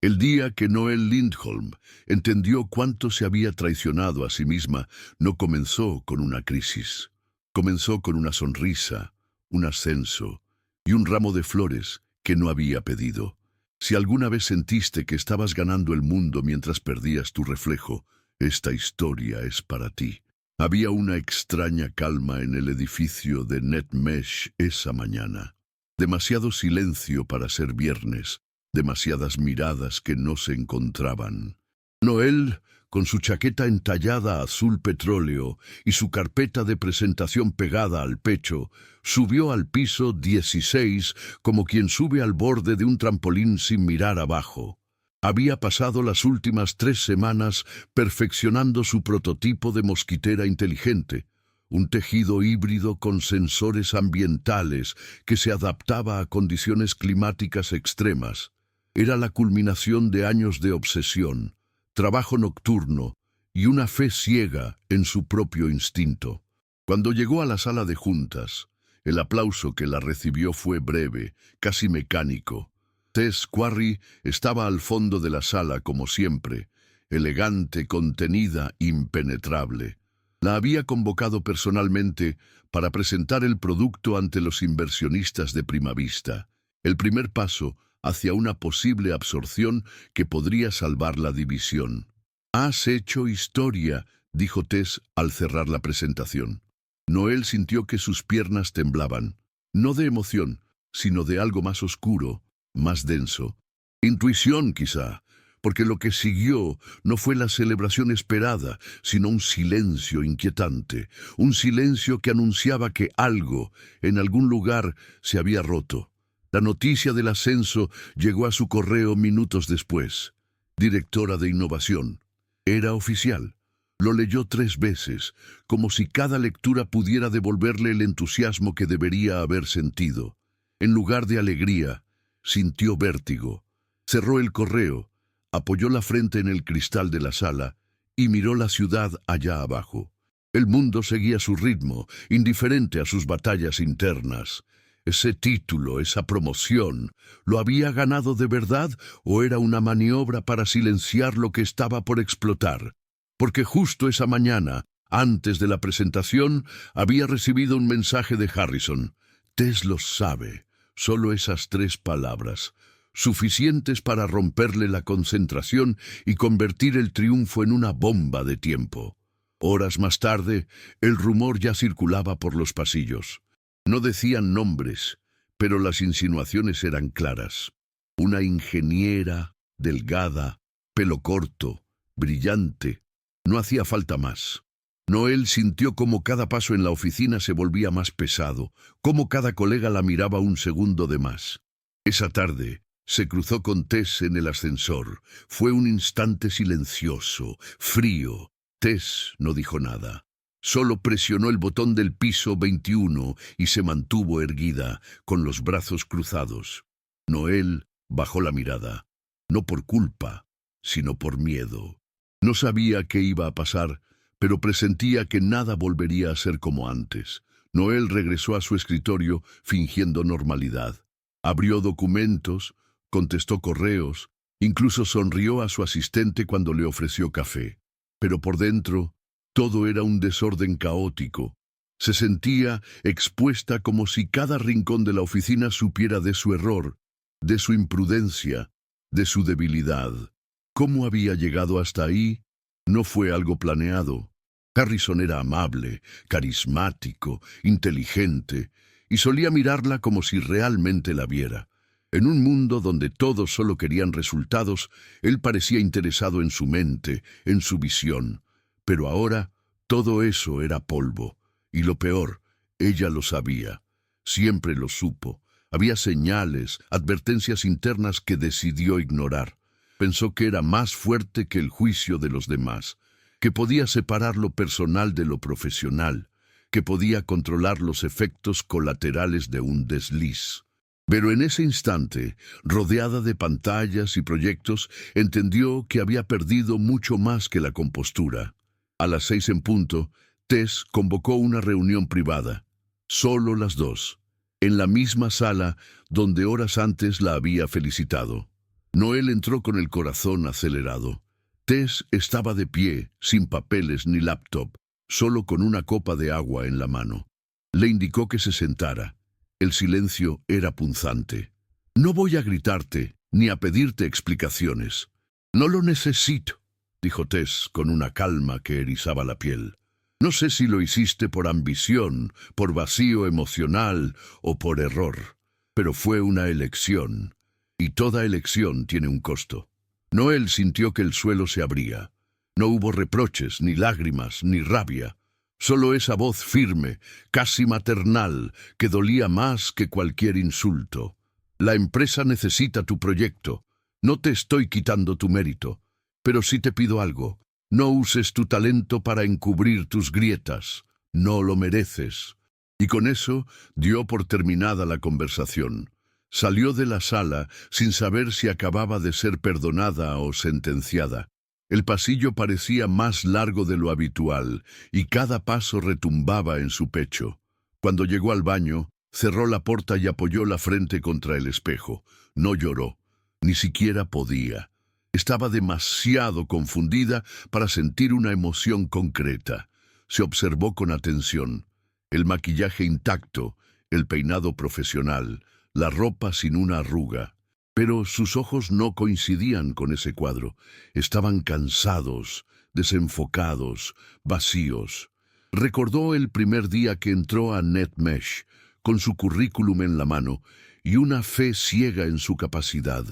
El día que Noel Lindholm entendió cuánto se había traicionado a sí misma, no comenzó con una crisis. Comenzó con una sonrisa, un ascenso y un ramo de flores que no había pedido. Si alguna vez sentiste que estabas ganando el mundo mientras perdías tu reflejo, esta historia es para ti. Había una extraña calma en el edificio de Netmesh esa mañana. Demasiado silencio para ser viernes, demasiadas miradas que no se encontraban. Noel, con su chaqueta entallada azul petróleo y su carpeta de presentación pegada al pecho, subió al piso 16 como quien sube al borde de un trampolín sin mirar abajo. Había pasado las últimas 3 semanas perfeccionando su prototipo de mosquitera inteligente, un tejido híbrido con sensores ambientales que se adaptaba a condiciones climáticas extremas. Era la culminación de años de obsesión, trabajo nocturno y una fe ciega en su propio instinto. Cuando llegó a la sala de juntas, el aplauso que la recibió fue breve, casi mecánico. Tess Quarry estaba al fondo de la sala como siempre, elegante, contenida, impenetrable. La había convocado personalmente para presentar el producto ante los inversionistas de Primavista, el primer paso hacia una posible absorción que podría salvar la división. «Has hecho historia», dijo Tess al cerrar la presentación. Noel sintió que sus piernas temblaban, no de emoción, sino de algo más oscuro, más denso. Intuición, quizá, porque lo que siguió no fue la celebración esperada, sino un silencio inquietante, un silencio que anunciaba que algo, en algún lugar, se había roto. La noticia del ascenso llegó a su correo minutos después. Directora de innovación. Era oficial. Lo leyó 3 veces, como si cada lectura pudiera devolverle el entusiasmo que debería haber sentido. En lugar de alegría, sintió vértigo. Cerró el correo, apoyó la frente en el cristal de la sala y miró la ciudad allá abajo. El mundo seguía su ritmo, indiferente a sus batallas internas. Ese título, esa promoción, ¿lo había ganado de verdad o era una maniobra para silenciar lo que estaba por explotar? Porque justo esa mañana, antes de la presentación, había recibido un mensaje de Harrison. Tess lo sabe, solo esas 3 palabras, suficientes para romperle la concentración y convertir el triunfo en una bomba de tiempo. Horas más tarde, el rumor ya circulaba por los pasillos. No decían nombres, pero las insinuaciones eran claras. Una ingeniera, delgada, pelo corto, brillante. No hacía falta más. Noel sintió cómo cada paso en la oficina se volvía más pesado, cómo cada colega la miraba un segundo de más. Esa tarde se cruzó con Tess en el ascensor. Fue un instante silencioso, frío. Tess no dijo nada. Solo presionó el botón del piso 21 y se mantuvo erguida, con los brazos cruzados. Noel bajó la mirada, no por culpa, sino por miedo. No sabía qué iba a pasar, pero presentía que nada volvería a ser como antes. Noel regresó a su escritorio fingiendo normalidad. Abrió documentos, contestó correos, incluso sonrió a su asistente cuando le ofreció café. Pero por dentro, todo era un desorden caótico. Se sentía expuesta como si cada rincón de la oficina supiera de su error, de su imprudencia, de su debilidad. ¿Cómo había llegado hasta ahí? No fue algo planeado. Harrison era amable, carismático, inteligente, y solía mirarla como si realmente la viera. En un mundo donde todos solo querían resultados, él parecía interesado en su mente, en su visión. Pero ahora, todo eso era polvo. Y lo peor, ella lo sabía. Siempre lo supo. Había señales, advertencias internas que decidió ignorar. Pensó que era más fuerte que el juicio de los demás, que podía separar lo personal de lo profesional, que podía controlar los efectos colaterales de un desliz. Pero en ese instante, rodeada de pantallas y proyectos, entendió que había perdido mucho más que la compostura. A las 6 en punto, Tess convocó una reunión privada. Solo las 2, en la misma sala donde horas antes la había felicitado. Noel entró con el corazón acelerado. Tess estaba de pie, sin papeles ni laptop, solo con una copa de agua en la mano. Le indicó que se sentara. El silencio era punzante. «No voy a gritarte, ni a pedirte explicaciones. No lo necesito», dijo Tess con una calma que erizaba la piel. «No sé si lo hiciste por ambición, por vacío emocional o por error, pero fue una elección, y toda elección tiene un costo». Noel sintió que el suelo se abría. No hubo reproches, ni lágrimas, ni rabia. Solo esa voz firme, casi maternal, que dolía más que cualquier insulto. «La empresa necesita tu proyecto. No te estoy quitando tu mérito. Pero sí te pido algo. No uses tu talento para encubrir tus grietas. No lo mereces». Y con eso dio por terminada la conversación. Salió de la sala sin saber si acababa de ser perdonada o sentenciada. El pasillo parecía más largo de lo habitual y cada paso retumbaba en su pecho. Cuando llegó al baño, cerró la puerta y apoyó la frente contra el espejo. No lloró, ni siquiera podía. Estaba demasiado confundida para sentir una emoción concreta. Se observó con atención. El maquillaje intacto, el peinado profesional, la ropa sin una arruga. Pero sus ojos no coincidían con ese cuadro. Estaban cansados, desenfocados, vacíos. Recordó el primer día que entró a NetMesh, con su currículum en la mano y una fe ciega en su capacidad.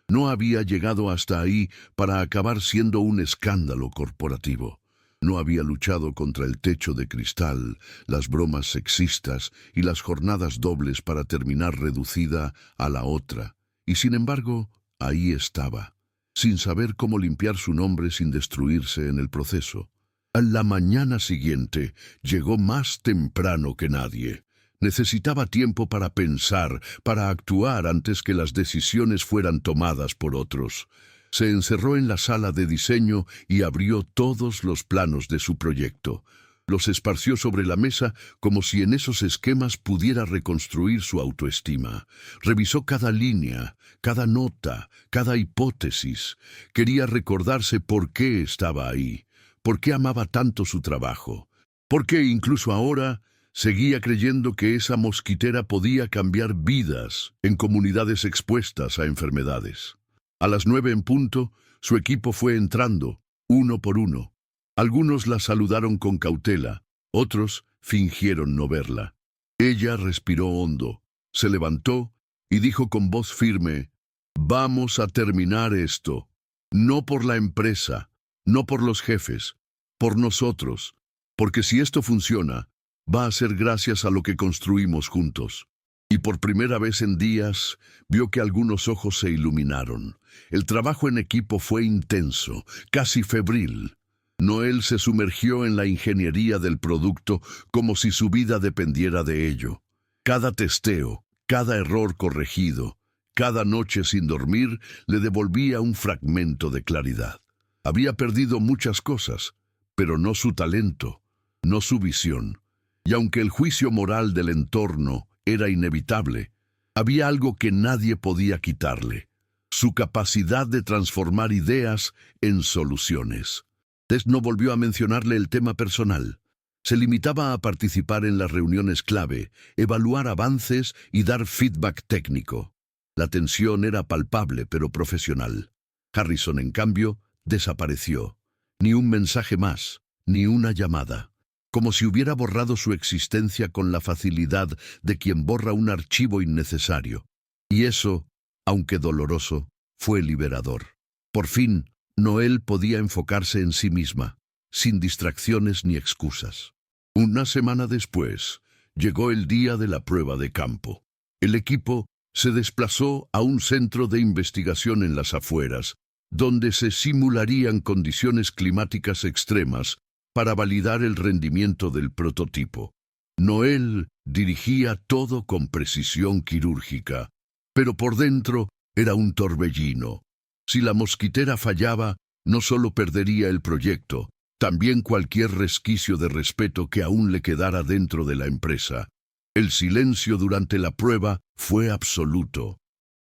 No había llegado hasta ahí para acabar siendo un escándalo corporativo. No había luchado contra el techo de cristal, las bromas sexistas y las jornadas dobles para terminar reducida a la otra. Y sin embargo, ahí estaba, sin saber cómo limpiar su nombre sin destruirse en el proceso. A la mañana siguiente llegó más temprano que nadie. Necesitaba tiempo para pensar, para actuar antes que las decisiones fueran tomadas por otros. Se encerró en la sala de diseño y abrió todos los planos de su proyecto. Los esparció sobre la mesa como si en esos esquemas pudiera reconstruir su autoestima. Revisó cada línea, cada nota, cada hipótesis. Quería recordarse por qué estaba ahí, por qué amaba tanto su trabajo, por qué incluso ahora seguía creyendo que esa mosquitera podía cambiar vidas en comunidades expuestas a enfermedades. A las 9 en punto, su equipo fue entrando, uno por uno. Algunos la saludaron con cautela, otros fingieron no verla. Ella respiró hondo, se levantó y dijo con voz firme: «Vamos a terminar esto. No por la empresa, no por los jefes, por nosotros. Porque si esto funciona, va a ser gracias a lo que construimos juntos». Y por primera vez en días, vio que algunos ojos se iluminaron. El trabajo en equipo fue intenso, casi febril. Noel se sumergió en la ingeniería del producto como si su vida dependiera de ello. Cada testeo, cada error corregido, cada noche sin dormir le devolvía un fragmento de claridad. Había perdido muchas cosas, pero no su talento, no su visión. Y aunque el juicio moral del entorno era inevitable, había algo que nadie podía quitarle: su capacidad de transformar ideas en soluciones. Tess no volvió a mencionarle el tema personal. Se limitaba a participar en las reuniones clave, evaluar avances y dar feedback técnico. La tensión era palpable pero profesional. Harrison, en cambio, desapareció. Ni un mensaje más, ni una llamada. Como si hubiera borrado su existencia con la facilidad de quien borra un archivo innecesario. Y eso, aunque doloroso, fue liberador. Por fin, Noel podía enfocarse en sí misma, sin distracciones ni excusas. Una semana después, llegó el día de la prueba de campo. El equipo se desplazó a un centro de investigación en las afueras, donde se simularían condiciones climáticas extremas para validar el rendimiento del prototipo. Noel dirigía todo con precisión quirúrgica, pero por dentro era un torbellino. Si la mosquitera fallaba, no solo perdería el proyecto, también cualquier resquicio de respeto que aún le quedara dentro de la empresa. El silencio durante la prueba fue absoluto.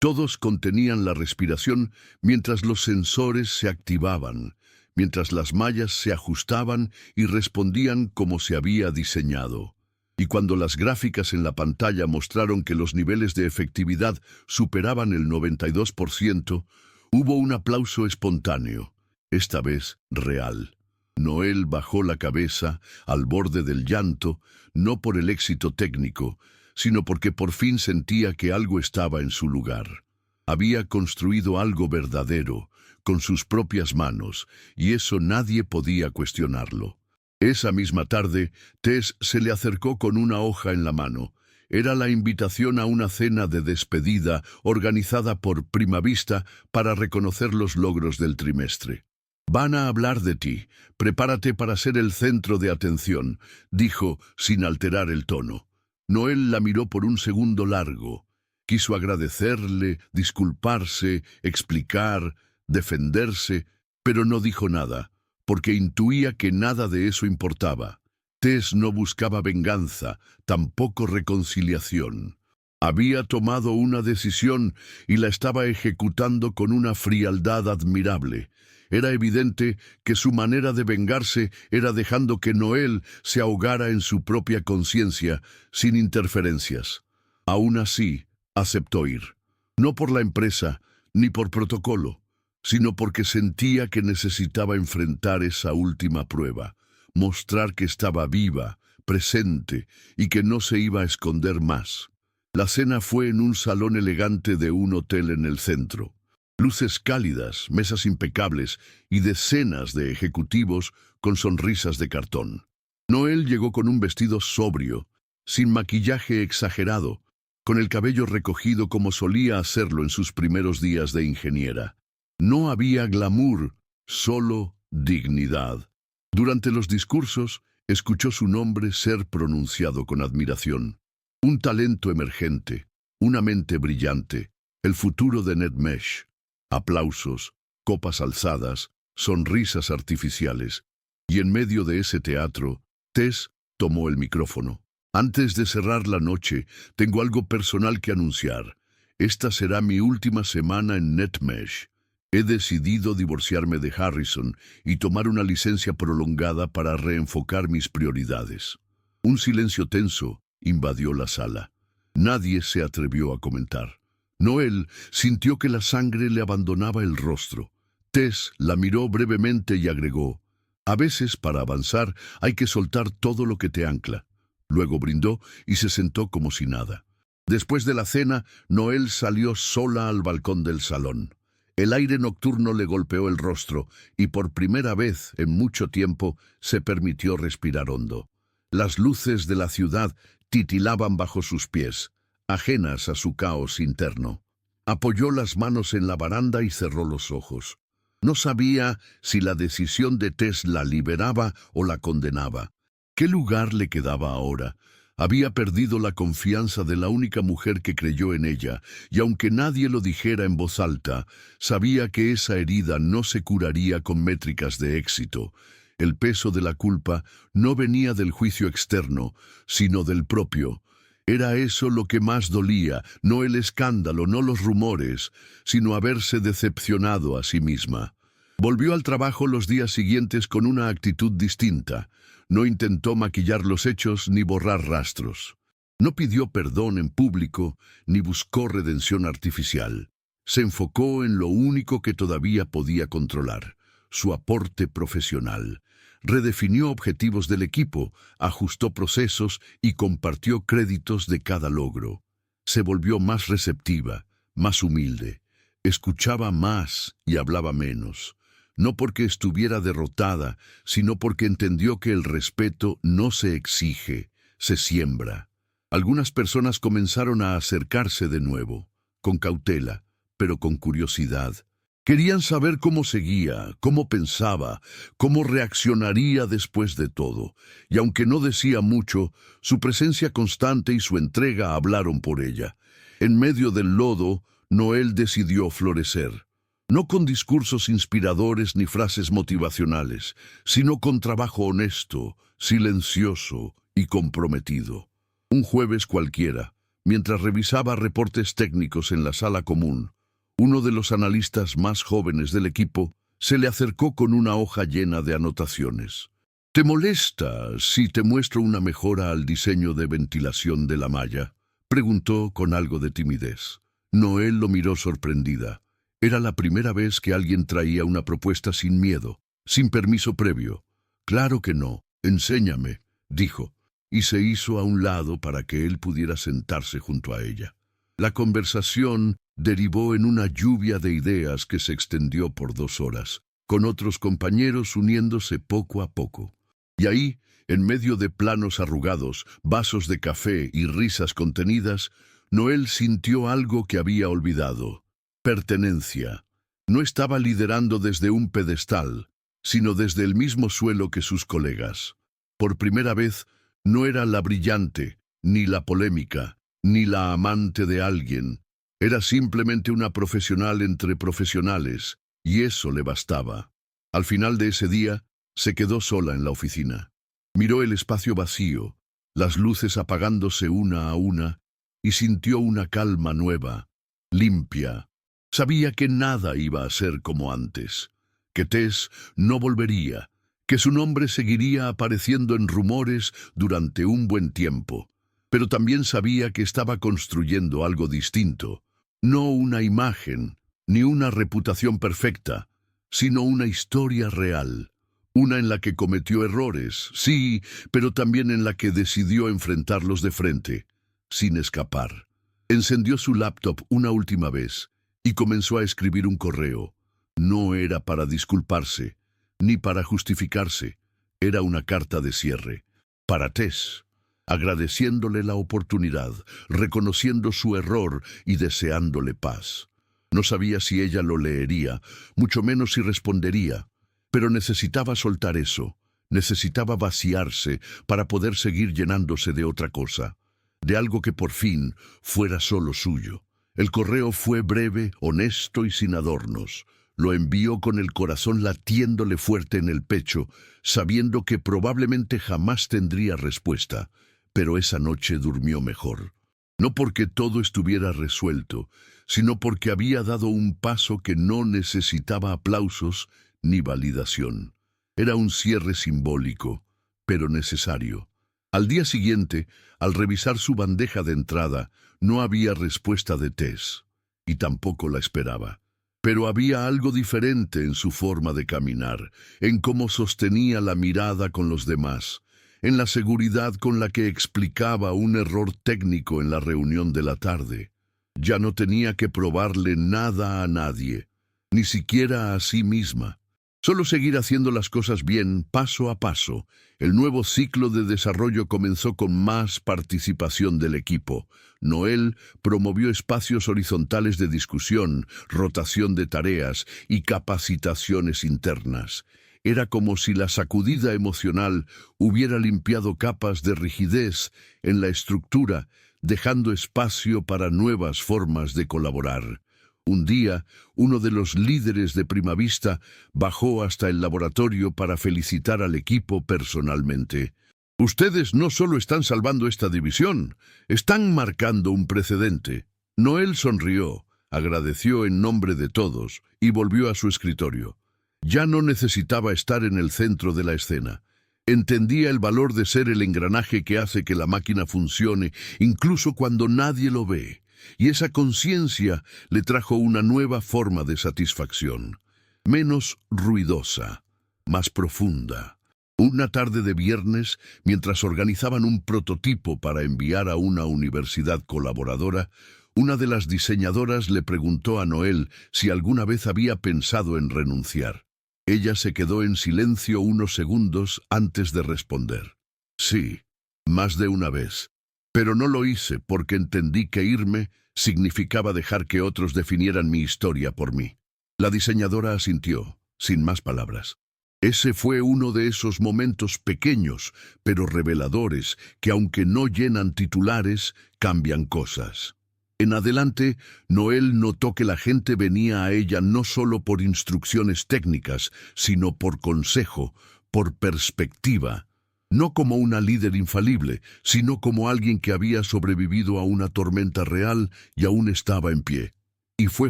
Todos contenían la respiración mientras los sensores se activaban, mientras las mallas se ajustaban y respondían como se había diseñado. Y cuando las gráficas en la pantalla mostraron que los niveles de efectividad superaban el 92%, hubo un aplauso espontáneo, esta vez real. Noel bajó la cabeza al borde del llanto, no por el éxito técnico, sino porque por fin sentía que algo estaba en su lugar. Había construido algo verdadero, con sus propias manos, y eso nadie podía cuestionarlo. Esa misma tarde, Tess se le acercó con una hoja en la mano. Era la invitación a una cena de despedida organizada por Primavista para reconocer los logros del trimestre. «Van a hablar de ti. Prepárate para ser el centro de atención», dijo sin alterar el tono. Noel la miró por un segundo largo. Quiso agradecerle, disculparse, explicar, defenderse, pero no dijo nada, porque intuía que nada de eso importaba. Tess no buscaba venganza, tampoco reconciliación. Había tomado una decisión y la estaba ejecutando con una frialdad admirable. Era evidente que su manera de vengarse era dejando que Noel se ahogara en su propia conciencia, sin interferencias. Aún así, aceptó ir. No por la empresa, ni por protocolo, sino porque sentía que necesitaba enfrentar esa última prueba, mostrar que estaba viva, presente, y que no se iba a esconder más. La cena fue en un salón elegante de un hotel en el centro. Luces cálidas, mesas impecables y decenas de ejecutivos con sonrisas de cartón. Noel llegó con un vestido sobrio, sin maquillaje exagerado, con el cabello recogido como solía hacerlo en sus primeros días de ingeniera. No había glamour, solo dignidad. Durante los discursos, escuchó su nombre ser pronunciado con admiración. Un talento emergente, una mente brillante, el futuro de NetMesh. Aplausos, copas alzadas, sonrisas artificiales. Y en medio de ese teatro, Tess tomó el micrófono. «Antes de cerrar la noche, tengo algo personal que anunciar. Esta será mi última semana en NetMesh. He decidido divorciarme de Harrison y tomar una licencia prolongada para reenfocar mis prioridades». Un silencio tenso invadió la sala. Nadie se atrevió a comentar. Noel sintió que la sangre le abandonaba el rostro. Tess la miró brevemente y agregó: «A veces, para avanzar, hay que soltar todo lo que te ancla». Luego brindó y se sentó como si nada. Después de la cena, Noel salió sola al balcón del salón. El aire nocturno le golpeó el rostro y por primera vez en mucho tiempo se permitió respirar hondo. Las luces de la ciudad titilaban bajo sus pies, ajenas a su caos interno. Apoyó las manos en la baranda y cerró los ojos. No sabía si la decisión de Tess la liberaba o la condenaba. ¿Qué lugar le quedaba ahora? Había perdido la confianza de la única mujer que creyó en ella, y aunque nadie lo dijera en voz alta, sabía que esa herida no se curaría con métricas de éxito. El peso de la culpa no venía del juicio externo, sino del propio. Era eso lo que más dolía, no el escándalo, no los rumores, sino haberse decepcionado a sí misma. Volvió al trabajo los días siguientes con una actitud distinta. No intentó maquillar los hechos ni borrar rastros. No pidió perdón en público ni buscó redención artificial. Se enfocó en lo único que todavía podía controlar, su aporte profesional. Redefinió objetivos del equipo, ajustó procesos y compartió créditos de cada logro. Se volvió más receptiva, más humilde. Escuchaba más y hablaba menos. No porque estuviera derrotada, sino porque entendió que el respeto no se exige, se siembra. Algunas personas comenzaron a acercarse de nuevo, con cautela, pero con curiosidad. Querían saber cómo seguía, cómo pensaba, cómo reaccionaría después de todo. Y aunque no decía mucho, su presencia constante y su entrega hablaron por ella. En medio del lodo, Noel decidió florecer. No con discursos inspiradores ni frases motivacionales, sino con trabajo honesto, silencioso y comprometido. Un jueves cualquiera, Mientras revisaba reportes técnicos en la sala común, uno de los analistas más jóvenes del equipo se le acercó con una hoja llena de anotaciones. ¿Te molesta si te muestro una mejora al diseño de ventilación de la malla?, preguntó con algo de timidez. Noel lo miró sorprendida. Era la primera vez que alguien traía una propuesta sin miedo, sin permiso previo. Claro que no, enséñame, dijo, y se hizo a un lado para que él pudiera sentarse junto a ella. La conversación derivó en una lluvia de ideas que se extendió por 2 horas, con otros compañeros uniéndose poco a poco. Y ahí, en medio de planos arrugados, vasos de café y risas contenidas, Noel sintió algo que había olvidado: pertenencia. No estaba liderando desde un pedestal, sino desde el mismo suelo que sus colegas. Por primera vez, no era la brillante, ni la polémica, ni la amante de alguien. Era simplemente una profesional entre profesionales, y eso le bastaba. Al final de ese día, se quedó sola en la oficina. Miró el espacio vacío, las luces apagándose una a una, y sintió una calma nueva, limpia. Sabía que nada iba a ser como antes, que Tess no volvería, que su nombre seguiría apareciendo en rumores durante un buen tiempo. Pero también sabía que estaba construyendo algo distinto, no una imagen, ni una reputación perfecta, sino una historia real. Una en la que cometió errores, sí, pero también en la que decidió enfrentarlos de frente, sin escapar. Encendió su laptop una última vez y comenzó a escribir un correo. No era para disculparse, ni para justificarse. Era una carta de cierre. Para Tess, agradeciéndole la oportunidad, reconociendo su error y deseándole paz. No sabía si ella lo leería, mucho menos si respondería. Pero necesitaba soltar eso, necesitaba vaciarse para poder seguir llenándose de otra cosa, de algo que por fin fuera solo suyo. El correo fue breve, honesto y sin adornos. Lo envió con el corazón latiéndole fuerte en el pecho, sabiendo que probablemente jamás tendría respuesta, pero esa noche durmió mejor. No porque todo estuviera resuelto, sino porque había dado un paso que no necesitaba aplausos ni validación. Era un cierre simbólico, pero necesario. Al día siguiente, al revisar su bandeja de entrada, no había respuesta de Tess, y tampoco la esperaba. Pero había algo diferente en su forma de caminar, en cómo sostenía la mirada con los demás, en la seguridad con la que explicaba un error técnico en la reunión de la tarde. Ya no tenía que probarle nada a nadie, ni siquiera a sí misma. Solo seguir haciendo las cosas bien, paso a paso. El nuevo ciclo de desarrollo comenzó con más participación del equipo. Noel promovió espacios horizontales de discusión, rotación de tareas y capacitaciones internas. Era como si la sacudida emocional hubiera limpiado capas de rigidez en la estructura, dejando espacio para nuevas formas de colaborar. Un día, uno de los líderes de Primavista bajó hasta el laboratorio para felicitar al equipo personalmente. «Ustedes no solo están salvando esta división, están marcando un precedente». Noel sonrió, agradeció en nombre de todos y volvió a su escritorio. Ya no necesitaba estar en el centro de la escena. Entendía el valor de ser el engranaje que hace que la máquina funcione, incluso cuando nadie lo ve. Y esa conciencia le trajo una nueva forma de satisfacción, menos ruidosa, más profunda. Una tarde de viernes, mientras organizaban un prototipo para enviar a una universidad colaboradora, una de las diseñadoras le preguntó a Noel si alguna vez había pensado en renunciar. Ella se quedó en silencio unos segundos antes de responder. Sí, más de una vez. Pero no lo hice porque entendí que irme significaba dejar que otros definieran mi historia por mí. La diseñadora asintió, sin más palabras. Ese fue uno de esos momentos pequeños, pero reveladores, que aunque no llenan titulares, cambian cosas. En adelante, Noel notó que la gente venía a ella no solo por instrucciones técnicas, sino por consejo, por perspectiva. no como una líder infalible, sino como alguien que había sobrevivido a una tormenta real y aún estaba en pie. Y fue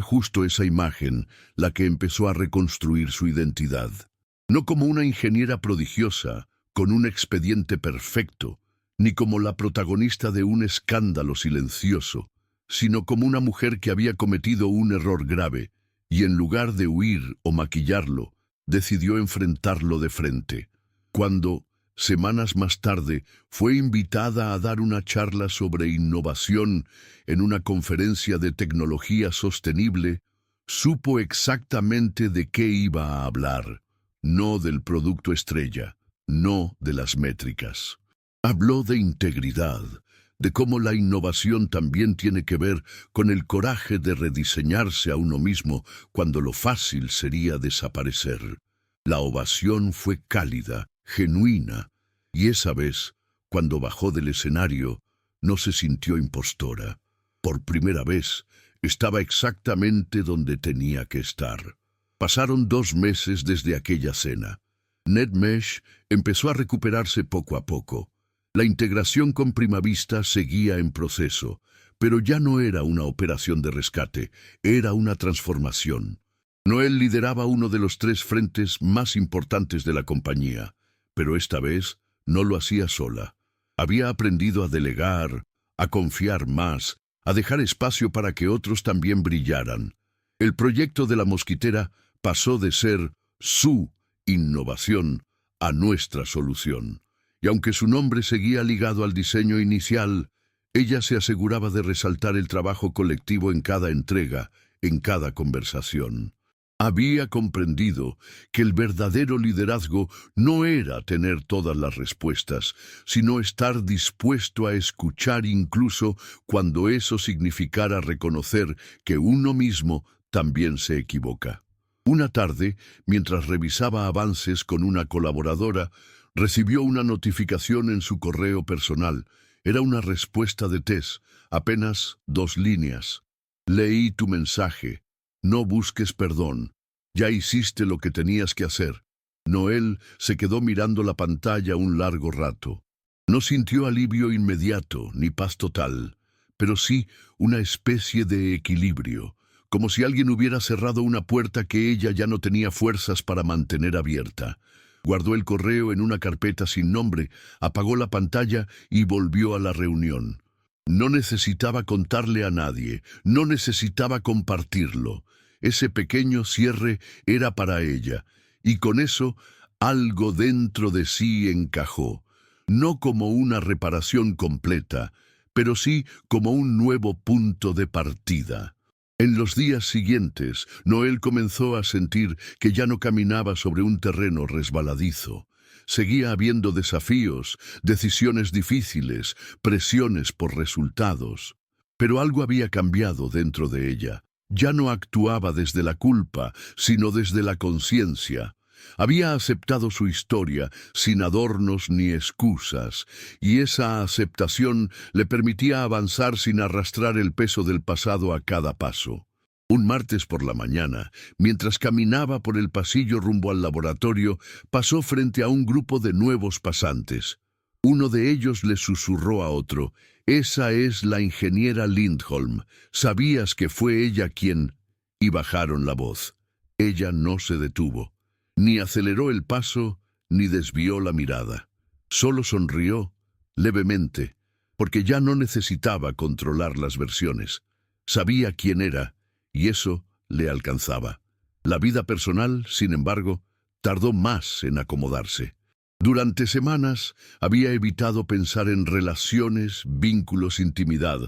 justo esa imagen la que empezó a reconstruir su identidad. No como una ingeniera prodigiosa, con un expediente perfecto, ni como la protagonista de un escándalo silencioso, sino como una mujer que había cometido un error grave, y en lugar de huir o maquillarlo, decidió enfrentarlo de frente. Cuando, semanas más tarde, fue invitada a dar una charla sobre innovación en una conferencia de tecnología sostenible, supo exactamente de qué iba a hablar, no del producto estrella, no de las métricas. Habló de integridad, de cómo la innovación también tiene que ver con el coraje de rediseñarse a uno mismo cuando lo fácil sería desaparecer. La ovación fue cálida, genuina, y esa vez, cuando bajó del escenario, no se sintió impostora. Por primera vez, estaba exactamente donde tenía que estar. Pasaron 2 meses desde aquella cena. NetMesh empezó a recuperarse poco a poco. La integración con Primavista seguía en proceso, pero ya no era una operación de rescate, era una transformación. Noel lideraba uno de los 3 frentes más importantes de la compañía, pero esta vez no lo hacía sola. Había aprendido a delegar, a confiar más, a dejar espacio para que otros también brillaran. El proyecto de la mosquitera pasó de ser su innovación a nuestra solución. Y aunque su nombre seguía ligado al diseño inicial, ella se aseguraba de resaltar el trabajo colectivo en cada entrega, en cada conversación. Había comprendido que el verdadero liderazgo no era tener todas las respuestas, sino estar dispuesto a escuchar incluso cuando eso significara reconocer que uno mismo también se equivoca. Una tarde, mientras revisaba avances con una colaboradora, recibió una notificación en su correo personal. Era una respuesta de Tess, apenas 2 líneas. Leí tu mensaje. No busques perdón. Ya hiciste lo que tenías que hacer. Noel se quedó mirando la pantalla un largo rato. No sintió alivio inmediato ni paz total, pero sí una especie de equilibrio, como si alguien hubiera cerrado una puerta que ella ya no tenía fuerzas para mantener abierta. Guardó el correo en una carpeta sin nombre, apagó la pantalla y volvió a la reunión. No necesitaba contarle a nadie, no necesitaba compartirlo. Ese pequeño cierre era para ella, y con eso algo dentro de sí encajó, no como una reparación completa, pero sí como un nuevo punto de partida. En los días siguientes, Noel comenzó a sentir que ya no caminaba sobre un terreno resbaladizo. Seguía habiendo desafíos, decisiones difíciles, presiones por resultados. Pero algo había cambiado dentro de ella. Ya no actuaba desde la culpa, sino desde la conciencia. Había aceptado su historia sin adornos ni excusas, y esa aceptación le permitía avanzar sin arrastrar el peso del pasado a cada paso. Un martes por la mañana, mientras caminaba por el pasillo rumbo al laboratorio, pasó frente a un grupo de nuevos pasantes. Uno de ellos le susurró a otro: «Esa es la ingeniera Lindholm. ¿Sabías que fue ella quien...?» Y bajaron la voz. Ella no se detuvo. Ni aceleró el paso, ni desvió la mirada. Solo sonrió, levemente, porque ya no necesitaba controlar las versiones. Sabía quién era, y eso le alcanzaba. La vida personal, sin embargo, tardó más en acomodarse. Durante semanas había evitado pensar en relaciones, vínculos, intimidad,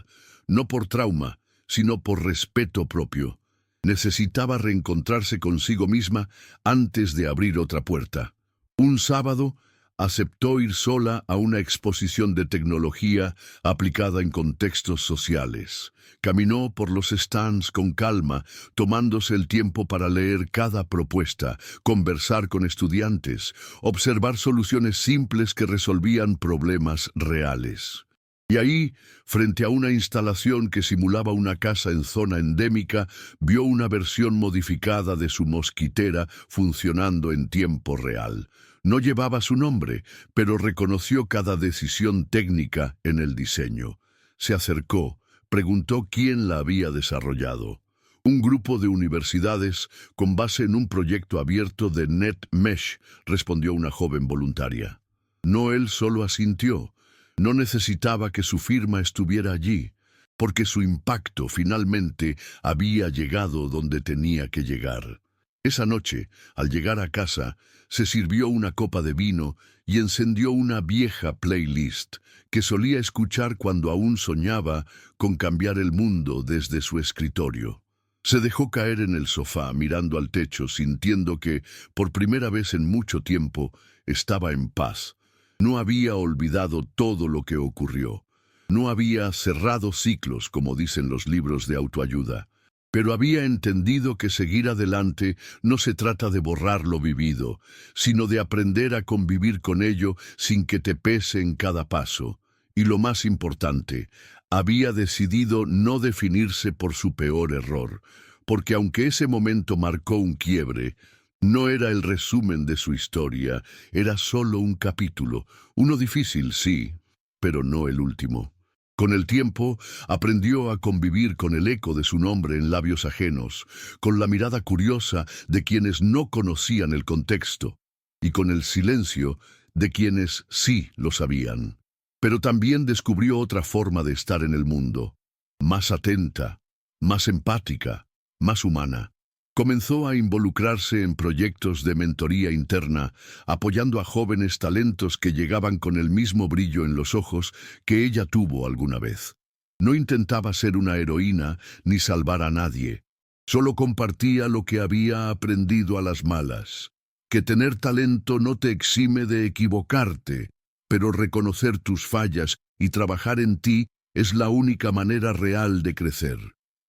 no por trauma, sino por respeto propio. Necesitaba reencontrarse consigo misma antes de abrir otra puerta. Un sábado, aceptó ir sola a una exposición de tecnología aplicada en contextos sociales. Caminó por los stands con calma, tomándose el tiempo para leer cada propuesta, conversar con estudiantes, observar soluciones simples que resolvían problemas reales. Y ahí, frente a una instalación que simulaba una casa en zona endémica, vio una versión modificada de su mosquitera funcionando en tiempo real. No llevaba su nombre, pero reconoció cada decisión técnica en el diseño. Se acercó, preguntó quién la había desarrollado. Un grupo de universidades con base en un proyecto abierto de NetMesh, respondió una joven voluntaria. Noel solo asintió. No necesitaba que su firma estuviera allí, porque su impacto finalmente había llegado donde tenía que llegar. Esa noche, al llegar a casa, se sirvió una copa de vino y encendió una vieja playlist que solía escuchar cuando aún soñaba con cambiar el mundo desde su escritorio. Se dejó caer en el sofá mirando al techo, sintiendo que, por primera vez en mucho tiempo, estaba en paz. No había olvidado todo lo que ocurrió. No había cerrado ciclos, como dicen los libros de autoayuda. Pero había entendido que seguir adelante no se trata de borrar lo vivido, sino de aprender a convivir con ello sin que te pese en cada paso. Y lo más importante, había decidido no definirse por su peor error, porque aunque ese momento marcó un quiebre, no era el resumen de su historia, era solo un capítulo, uno difícil, sí, pero no el último. Con el tiempo, aprendió a convivir con el eco de su nombre en labios ajenos, con la mirada curiosa de quienes no conocían el contexto, y con el silencio de quienes sí lo sabían. Pero también descubrió otra forma de estar en el mundo, más atenta, más empática, más humana. Comenzó a involucrarse en proyectos de mentoría interna, apoyando a jóvenes talentos que llegaban con el mismo brillo en los ojos que ella tuvo alguna vez. No intentaba ser una heroína ni salvar a nadie. Solo compartía lo que había aprendido a las malas. Que tener talento no te exime de equivocarte, pero reconocer tus fallas y trabajar en ti es la única manera real de crecer.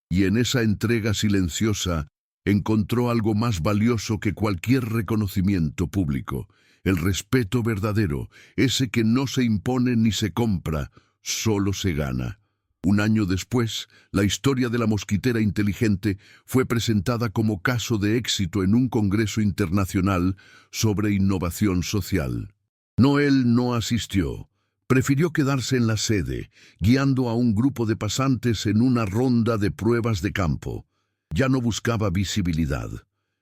Y en esa entrega silenciosa, encontró algo más valioso que cualquier reconocimiento público, el respeto verdadero, ese que no se impone ni se compra, solo se gana. Un año después, la historia de la mosquitera inteligente fue presentada como caso de éxito en un congreso internacional sobre innovación social. Noel no asistió. Prefirió quedarse en la sede, guiando a un grupo de pasantes en una ronda de pruebas de campo. Ya no buscaba visibilidad.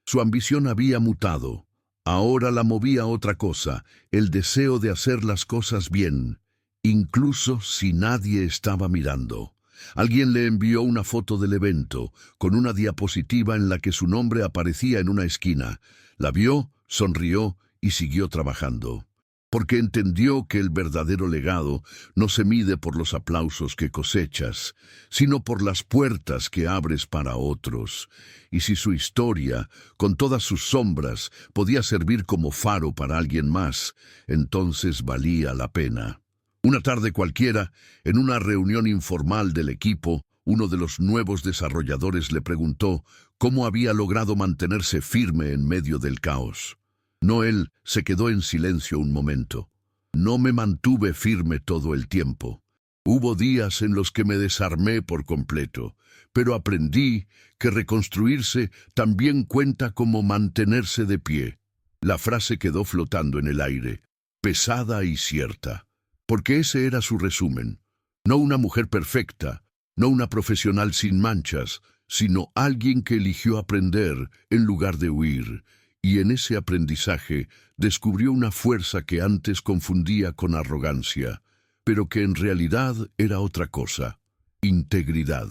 Su ambición había mutado. Ahora la movía otra cosa, el deseo de hacer las cosas bien, incluso si nadie estaba mirando. Alguien le envió una foto del evento, con una diapositiva en la que su nombre aparecía en una esquina. La vio, sonrió y siguió trabajando. Porque entendió que el verdadero legado no se mide por los aplausos que cosechas, sino por las puertas que abres para otros. Y si su historia, con todas sus sombras, podía servir como faro para alguien más, entonces valía la pena. Una tarde cualquiera, en una reunión informal del equipo, uno de los nuevos desarrolladores le preguntó cómo había logrado mantenerse firme en medio del caos. Noel se quedó en silencio un momento. No me mantuve firme todo el tiempo. Hubo días en los que me desarmé por completo, pero aprendí que reconstruirse también cuenta como mantenerse de pie. La frase quedó flotando en el aire, pesada y cierta, porque ese era su resumen. No una mujer perfecta, no una profesional sin manchas, sino alguien que eligió aprender en lugar de huir. Y en ese aprendizaje descubrió una fuerza que antes confundía con arrogancia, pero que en realidad era otra cosa: integridad.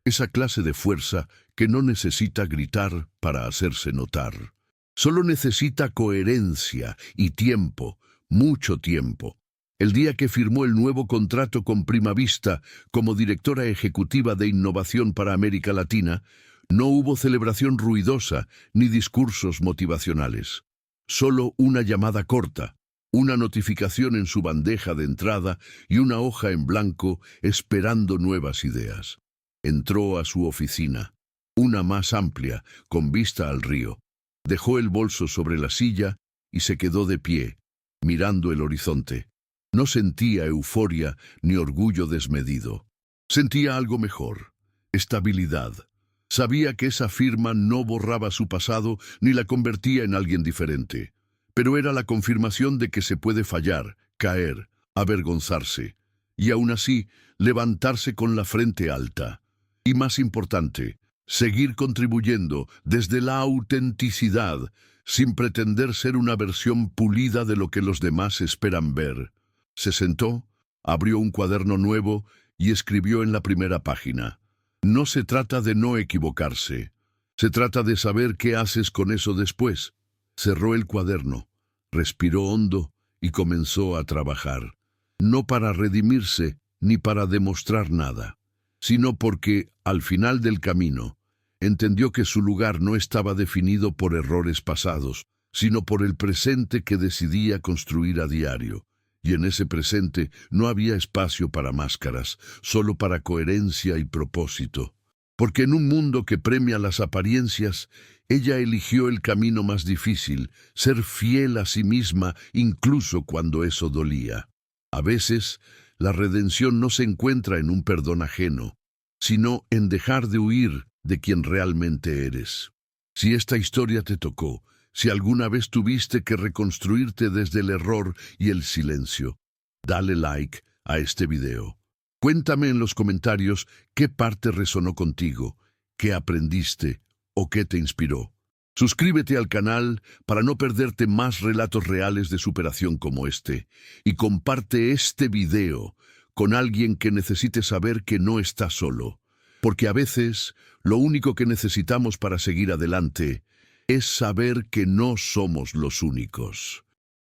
Esa clase de fuerza que no necesita gritar para hacerse notar. Solo necesita coherencia y tiempo, mucho tiempo. El día que firmó el nuevo contrato con Primavista como directora ejecutiva de innovación para América Latina, no hubo celebración ruidosa ni discursos motivacionales. Solo una llamada corta, una notificación en su bandeja de entrada y una hoja en blanco esperando nuevas ideas. Entró a su oficina, una más amplia, con vista al río. Dejó el bolso sobre la silla y se quedó de pie, mirando el horizonte. No sentía euforia ni orgullo desmedido. Sentía algo mejor: estabilidad. Sabía que esa firma no borraba su pasado ni la convertía en alguien diferente, pero era la confirmación de que se puede fallar, caer, avergonzarse, y aún así levantarse con la frente alta. Y más importante, seguir contribuyendo desde la autenticidad, sin pretender ser una versión pulida de lo que los demás esperan ver. Se sentó, abrió un cuaderno nuevo y escribió en la primera página: no se trata de no equivocarse, se trata de saber qué haces con eso después. Cerró el cuaderno, respiró hondo y comenzó a trabajar, no para redimirse ni para demostrar nada, sino porque, al final del camino, entendió que su lugar no estaba definido por errores pasados, sino por el presente que decidía construir a diario. Y en ese presente no había espacio para máscaras, solo para coherencia y propósito. Porque en un mundo que premia las apariencias, ella eligió el camino más difícil, ser fiel a sí misma incluso cuando eso dolía. A veces, la redención no se encuentra en un perdón ajeno, sino en dejar de huir de quien realmente eres. Si esta historia te tocó, si alguna vez tuviste que reconstruirte desde el error y el silencio, dale like a este video. Cuéntame en los comentarios qué parte resonó contigo, qué aprendiste o qué te inspiró. Suscríbete al canal para no perderte más relatos reales de superación como este, y comparte este video con alguien que necesite saber que no está solo, porque a veces lo único que necesitamos para seguir adelante es saber que no somos los únicos.